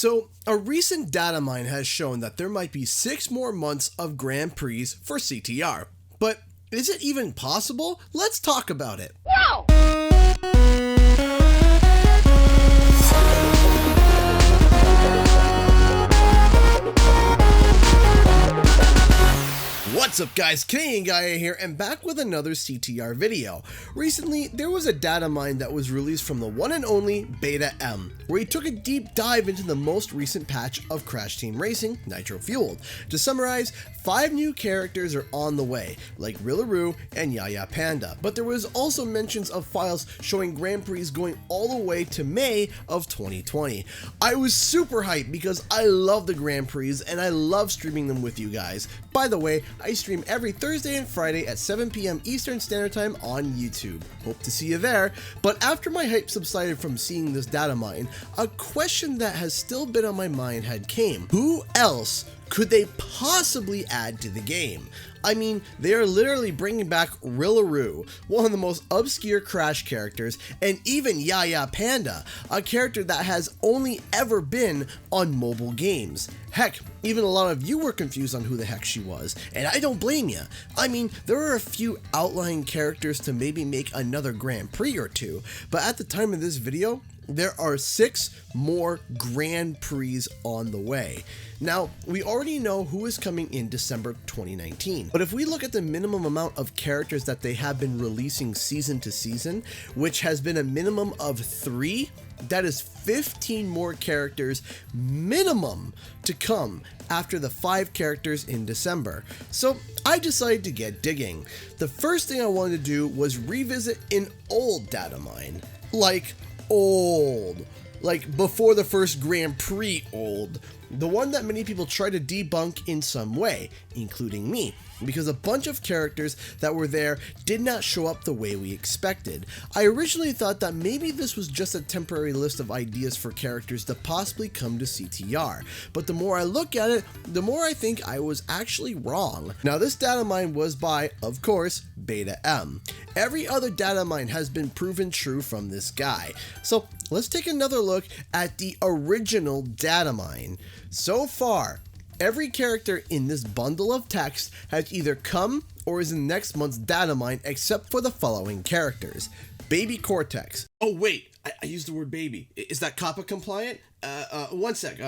So, a recent data mine has shown that there might be 6 more months of Grand Prix for CTR. But is it even possible? Let's talk about it. No! What's up guys, Canadian Guy here and back with another CTR video. Recently, there was a data mine that was released from the one and only Beta M, where he took a deep dive into the most recent patch of Crash Team Racing, Nitro-Fueled. To summarize, 5 new characters are on the way, like Rillaroo and Yaya Panda, but there was also mentions of files showing Grand Prix going all the way to May of 2020. I was super hyped because I love the Grand Prix and I love streaming them with you guys. By the way, I stream every Thursday and Friday at 7 p.m. Eastern Standard Time on YouTube. Hope to see you there. But after my hype subsided from seeing this data mine, a question that has still been on my mind had came. Who else could they possibly add to the game? I mean, they are literally bringing back Rillaroo, one of the most obscure Crash characters, and even Yaya Panda, a character that has only ever been on mobile games. Heck, even a lot of you were confused on who the heck she was, and I don't blame you. I mean, there are a few outlying characters to maybe make another Grand Prix or two, but at the time of this video, there are 6 more Grand Prix on the way. Now, we already know who is coming in December 2019, but if we look at the minimum amount of characters that they have been releasing season to season, which has been a minimum of 3, that is 15 more characters minimum to come after the 5 characters in December. So I decided to get digging. The first thing I wanted to do was revisit an old data mine, like before the first Grand Prix old, the one that many people try to debunk in some way, including me, because a bunch of characters that were there did not show up the way we expected. I originally thought that maybe this was just a temporary list of ideas for characters to possibly come to CTR, but the more I look at it, the more I think I was actually wrong. Now this data mine was by, of course, Beta M. Every other data mine has been proven true from this guy. So let's take another look at the original data mine. So far, every character in this bundle of text has either come or is in next month's data mine except for the following characters. Baby Cortex. Oh wait, I used the word baby. Is that COPPA compliant? One sec.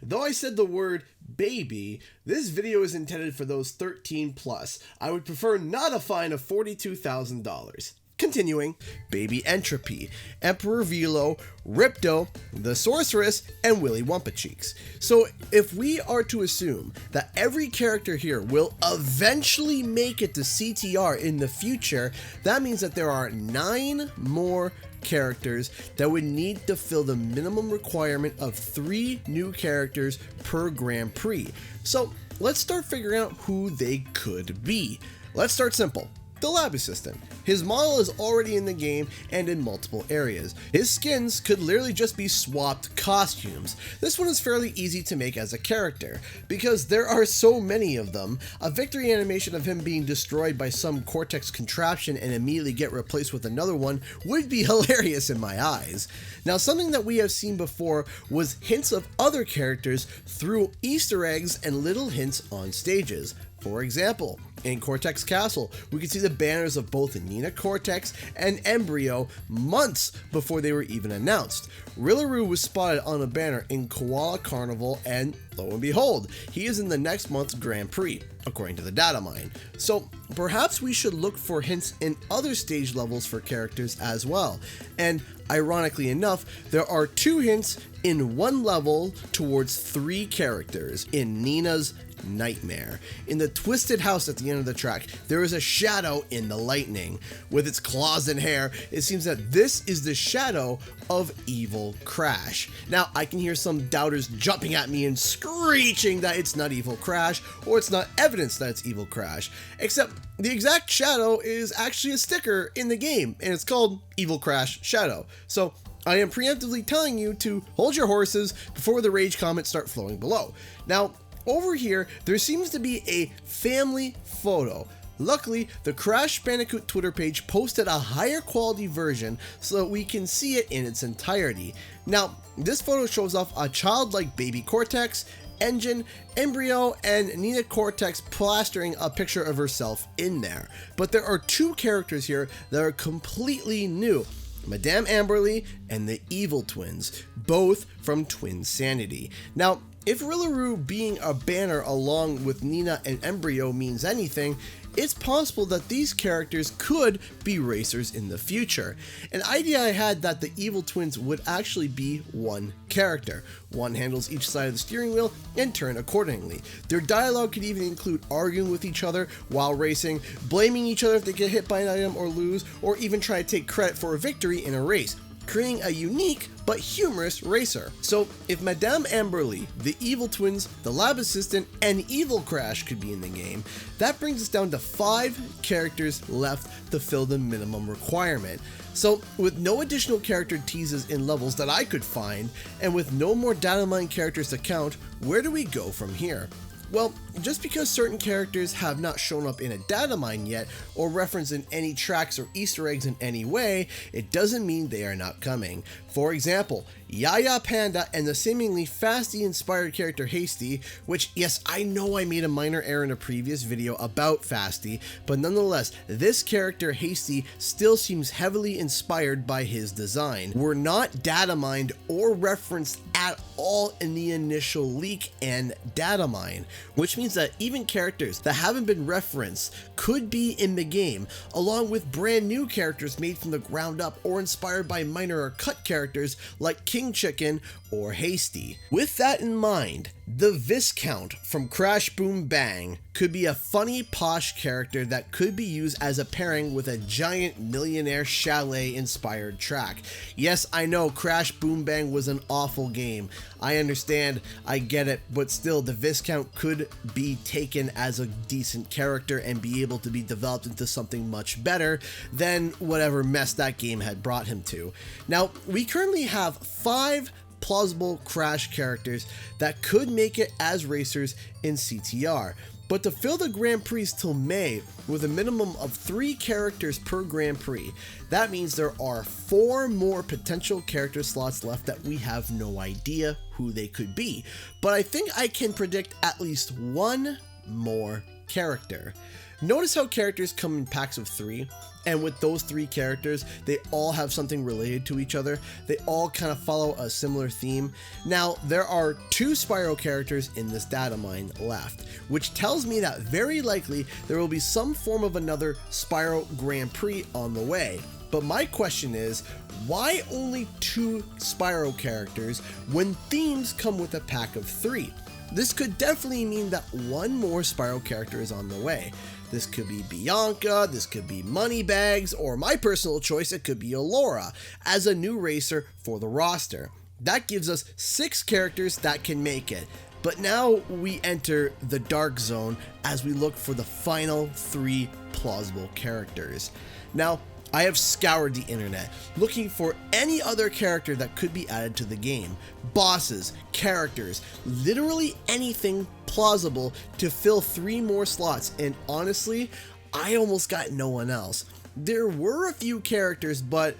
Though I said the word baby, this video is intended for those 13 plus. I would prefer not a fine of $42,000. Continuing, Baby Entropy, Emperor Velo, Ripto, the Sorceress, and Willy Wumpacheeks. So if we are to assume that every character here will eventually make it to CTR in the future, that means that there are 9 more characters that would need to fill the minimum requirement of 3 new characters per Grand Prix. So let's start figuring out who they could be. Let's start simple. The lab assistant. His model is already in the game and in multiple areas. His skins could literally just be swapped costumes. This one is fairly easy to make as a character, because there are so many of them. A victory animation of him being destroyed by some Cortex contraption and immediately get replaced with another one would be hilarious in my eyes. Now, something that we have seen before was hints of other characters through Easter eggs and little hints on stages. For example, in Cortex Castle, we could see the banners of both Nina Cortex and Embryo months before they were even announced. Rillaroo was spotted on a banner in Koala Carnival, and lo and behold, he is in the next month's Grand Prix, according to the data mine. So perhaps we should look for hints in other stage levels for characters as well. And ironically enough, there are 2 hints in one level towards 3 characters in Nina's Nightmare. In the twisted house at the end of the track, there is a shadow in the lightning. With its claws and hair, it seems that this is the shadow of Evil Crash. Now, I can hear some doubters jumping at me and screeching that it's not Evil Crash, or it's not evidence that it's Evil Crash, except the exact shadow is actually a sticker in the game, and it's called Evil Crash Shadow. So I am preemptively telling you to hold your horses before the rage comments start flowing below. Now, over here, there seems to be a family photo Luckily, the Crash Bandicoot Twitter page posted a higher quality version so that we can see it in its entirety. Now, this photo shows off a childlike baby Cortex, Engine, Embryo, and Nina Cortex plastering a picture of herself in there. But there are two characters here that are completely new: Madame Amberly and the Evil Twins, both from Twinsanity. Now, if Rillaroo being a banner along with Nina and Embryo means anything, it's possible that these characters could be racers in the future. An idea I had that the Evil Twins would actually be one character. One handles each side of the steering wheel and turn accordingly. Their dialogue could even include arguing with each other while racing, blaming each other if they get hit by an item or lose, or even try to take credit for a victory in a race, creating a unique but humorous racer. So if Madame Amberly, the Evil Twins, the Lab Assistant, and Evil Crash could be in the game, that brings us down to 5 characters left to fill the minimum requirement. So with no additional character teases in levels that I could find, and with no more Datamine characters to count, where do we go from here? Well, just because certain characters have not shown up in a Datamine yet, or referenced in any tracks or Easter eggs in any way, it doesn't mean they are not coming. For example, Yaya Panda and the seemingly Fasty-inspired character Hasty, which, yes, I know I made a minor error in a previous video about Fasty, but nonetheless, this character Hasty still seems heavily inspired by his design, were not Datamined or referenced at all in the initial leak and Datamine, which means that even characters that haven't been referenced could be in the game, along with brand new characters made from the ground up or inspired by minor or cut characters like King Chicken or Hasty. With that in mind, the Viscount from Crash Boom Bang could be a funny posh character that could be used as a pairing with a giant millionaire chalet inspired track. Yes, I know Crash Boom Bang was an awful game. I understand, I get it, but still the Viscount could be taken as a decent character and be able to be developed into something much better than whatever mess that game had brought him to. Now, we currently have 5 plausible Crash characters that could make it as racers in CTR. But to fill the Grand Prix till May with a minimum of 3 characters per Grand Prix, that means there are 4 more potential character slots left that we have no idea who they could be. But I think I can predict at least 1 more character. Notice how characters come in packs of 3, and with those 3 characters, they all have something related to each other. They all kind of follow a similar theme. Now, there are 2 Spyro characters in this Datamine left, which tells me that very likely there will be some form of another Spyro Grand Prix on the way. But my question is, why only 2 Spyro characters when themes come with a pack of 3? This could definitely mean that 1 more Spyro character is on the way. This could be Bianca, this could be Moneybags, or my personal choice, it could be Allura as a new racer for the roster. That gives us 6 characters that can make it. But now we enter the dark zone as we look for the final 3 plausible characters. Now, I have scoured the internet looking for any other character that could be added to the game. Bosses, characters, literally anything plausible to fill 3 more slots, and honestly, I almost got no one else. There were a few characters, but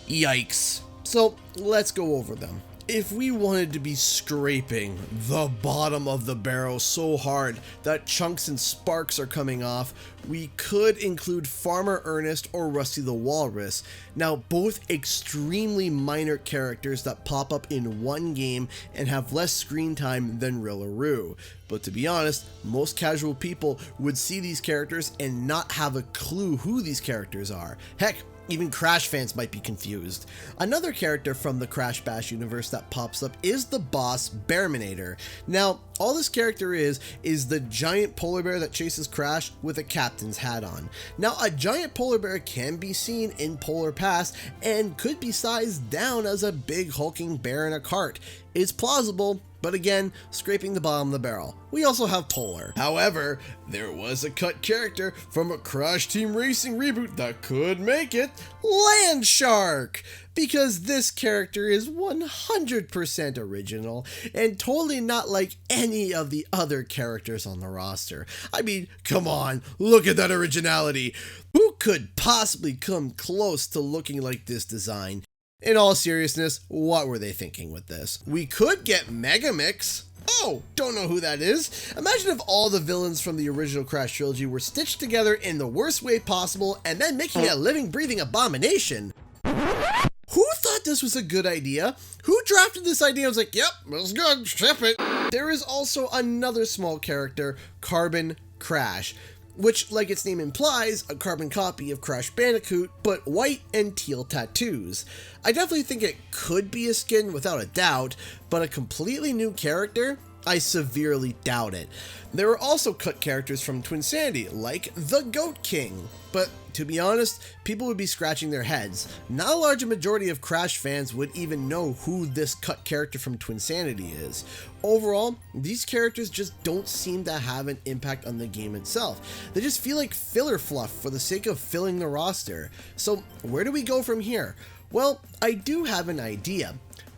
yikes. So let's go over them. If we wanted to be scraping the bottom of the barrel so hard that chunks and sparks are coming off, we could include Farmer Ernest or Rusty the Walrus. Now, both extremely minor characters that pop up in one game and have less screen time than Rillaroo. But to be honest, most casual people would see these characters and not have a clue who these characters are. Heck, even Crash fans might be confused. Another character from the Crash Bash universe that pops up is the boss Bearminator. Now, all this character is the giant polar bear that chases Crash with a captain's hat on. Now, a giant polar bear can be seen in Polar Pass and could be sized down as a big hulking bear in a cart. It's plausible, but again, scraping the bottom of the barrel. We also have Polar. However, there was a cut character from a Crash Team Racing reboot that could make it: Land Shark! Because this character is 100% original and totally not like any any of the other characters on the roster. I mean, come on, look at that originality. Who could possibly come close to looking like this design? In all seriousness, what were they thinking with this? We could get Megamix. Oh, don't know who that is. Imagine if all the villains from the original Crash trilogy were stitched together in the worst way possible and then making it a living, breathing abomination. Who thought this was a good idea? Who drafted this idea and was like, yep, that's good, ship it. There is also another small character, Carbon Crash, which, like its name implies, a carbon copy of Crash Bandicoot, but white and teal tattoos. I definitely think it could be a skin without a doubt, but a completely new character? I severely doubt it. There were also cut characters from Twinsanity, like the Goat King, but to be honest, people would be scratching their heads. Not a large majority of Crash fans would even know who this cut character from Twinsanity is. Overall, these characters just don't seem to have an impact on the game itself. They just feel like filler fluff for the sake of filling the roster. So where do we go from here? Well, I do have an idea.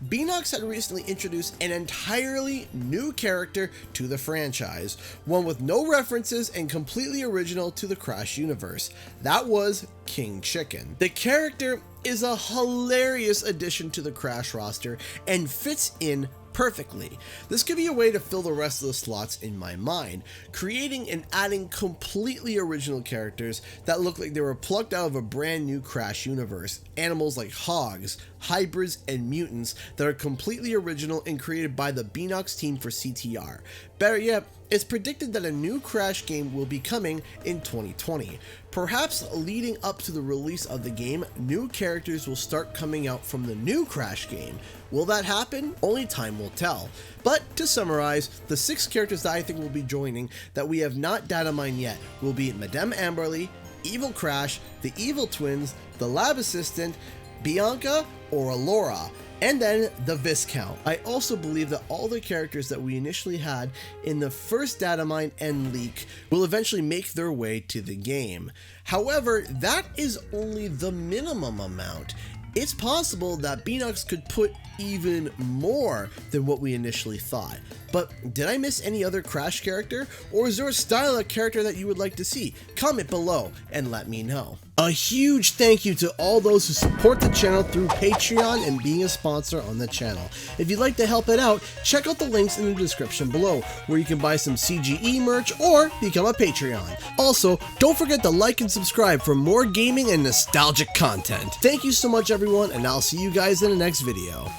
Beanox had recently introduced an entirely new character to the franchise, one with no references and completely original to the Crash universe. That was King Chicken. The character is a hilarious addition to the Crash roster and fits in perfectly. This could be a way to fill the rest of the slots in my mind, creating and adding completely original characters that look like they were plucked out of a brand new Crash universe. Animals like hogs, hybrids, and mutants that are completely original and created by the Beanox team for CTR. Better yet, it's predicted that a new Crash game will be coming in 2020. Perhaps leading up to the release of the game, new characters will start coming out from the new Crash game. Will that happen? Only time will tell. But to summarize, the 6 characters that I think will be joining that we have not data mined yet will be Madame Amberly, Evil Crash, the Evil Twins, the Lab Assistant, Bianca or Alora, and then the Viscount. I also believe that all the characters that we initially had in the first data mine and leak will eventually make their way to the game. However, that is only the minimum amount. It's possible that Beanox could put even more than what we initially thought. But did I miss any other Crash character? Or is there a style of character that you would like to see? Comment below and let me know. A huge thank you to all those who support the channel through Patreon and being a sponsor on the channel. If you'd like to help it out, check out the links in the description below, where you can buy some CGE merch or become a Patreon. Also, don't forget to like and subscribe for more gaming and nostalgic content. Thank you so much everyone, and I'll see you guys in the next video.